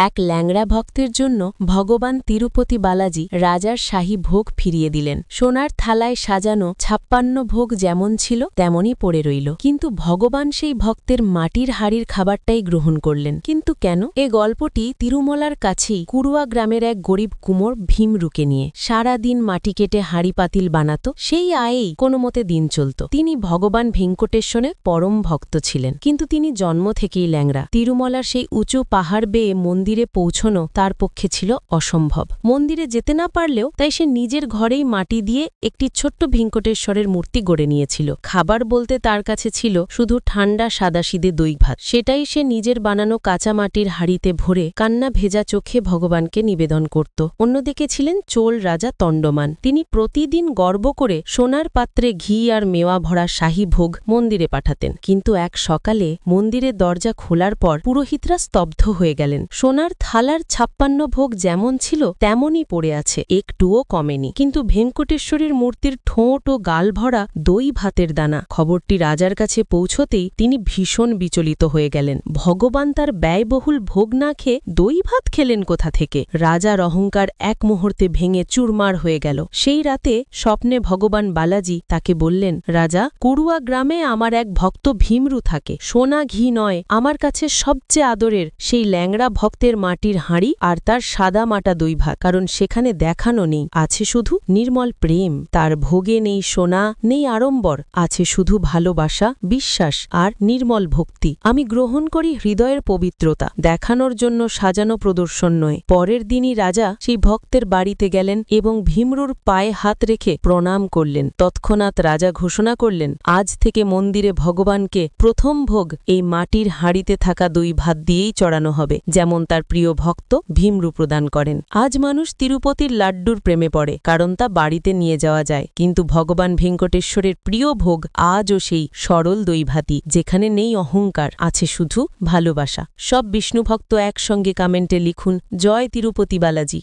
এক ল্যাংড়া ভক্তের জন্য ভগবান তিরুপতি বালাজি রাজার শাহী ভোগ ফিরিয়ে দিলেন। সোনার থালায় সাজানো ৫৬ ভোগ যেমন ছিল তেমনই পড়ে রইল, কিন্তু ভগবান সেই ভক্তের মাটির হাড়ির খাবারটাই গ্রহণ করলেন। কিন্তু কেন? এ গল্পটি তিরুমলার কাছেই কুড়ুয়া গ্রামের এক গরিব কুমোর ভীমরুকে নিয়ে। সারা দিন মাটি কেটে হাড়ি পাতিল বানাত, সেই আয়েই কোনোমতে দিন চলত। তিনি ভগবান ভেঙ্কটেশ্বরের পরম ভক্ত ছিলেন, কিন্তু তিনি জন্ম থেকেই ল্যাংড়া। তিরুমলার সেই উঁচু পাহাড় বেয়ে মন্দিরে পৌঁছনো তার পক্ষে ছিল অসম্ভব। মন্দিরে যেতে না পারলেও তাই সে নিজের ঘরেই মাটি দিয়ে একটি ছোট্ট ভেঙ্কটেশ্বরের মূর্তি গড়ে নিয়েছিল। খাবার বলতে তার কাছে ছিল শুধু ঠান্ডা সাদাসিদে দই ভাত। সেটাই সে নিজের বানানো কাঁচা মাটির হাড়িতে ভরে কান্না ভেজা চোখে ভগবানকে নিবেদন করত। অন্যদিকে ছিলেন চোল রাজা তণ্ডমান। তিনি প্রতিদিন গর্ব করে সোনার পাত্রে ঘি আর মেওয়া ভরা শাহী ভোগ মন্দিরে পাঠাতেন। কিন্তু এক সকালে মন্দিরের দরজা খোলার পর পুরোহিতরা স্তব্ধ হয়ে গেলেন। সোনার থালার ৫৬ ভোগ যেমন ছিল তেমনই পড়ে আছে, একটুও কমেনি। কিন্তু ভেঙ্কটেশ্বরের মূর্তির ঠোঁট ও গাল ভরা দই ভাতের দানা। খবরটি রাজার কাছে পৌঁছতেই তিনি ভীষণ বিচলিত হয়ে গেলেন। ভগবান তার ব্যয়বহুল ভোগ না খেয়ে দই ভাত খেলেন কোথা থেকে? রাজার অহংকার এক মুহূর্তে ভেঙে চুরমার হয়ে গেল। সেই রাতে স্বপ্নে ভগবান বালাজি তাকে বললেন, রাজা, কুড়ুয়া গ্রামে আমার এক ভক্ত ভীমরু থাকে। সোনা ঘি নয়, আমার কাছে সবচেয়ে আদরের সেই ল্যাংড়া ভক্তের মাটির হাঁড়ি আর তার সাদা মাটা দই ভাত। কারণ সেখানে দেখানো নেই, আছে শুধু নির্মল প্রেম। তার ভোগে নেই সোনা, নেই আড়ম্বর, আছে শুধু ভালোবাসা, বিশ্বাস আর নির্মল ভক্তি। আমি গ্রহণ করি হৃদয়ের পবিত্রতা, দেখানোর জন্য সাজানো প্রদর্শন নয়। পরের দিনই রাজা সেই ভক্তের বাড়িতে গেলেন এবং ভীমরুর পায়ে হাত রেখে প্রণাম করলেন। তৎক্ষণাৎ রাজা ঘোষণা করলেন, আজ থেকে মন্দিরে ভগবানকে প্রথম ভোগ এই মাটির হাঁড়িতে থাকা দই ভাত দিয়েই চড়ানো হবে, যেমন তার প্রিয় ভক্ত ভীমরু প্রদান করেন। আজ মানুষ তিরুপতির লাড্ডুর প্রেমে পড়ে, কারণ তা বাড়িতে নিয়ে যাওয়া যায়। কিন্তু ভগবান ভেঙ্কটেশ্বরের প্রিয় ভোগ আজও সেই সরল দই ভাতই, যেখানে নেই অহংকার, আছে শুধু ভালোবাসা। সব বিষ্ণুভক্ত একসঙ্গে কমেন্টে লিখুন, জয় তিরুপতি বালাজি।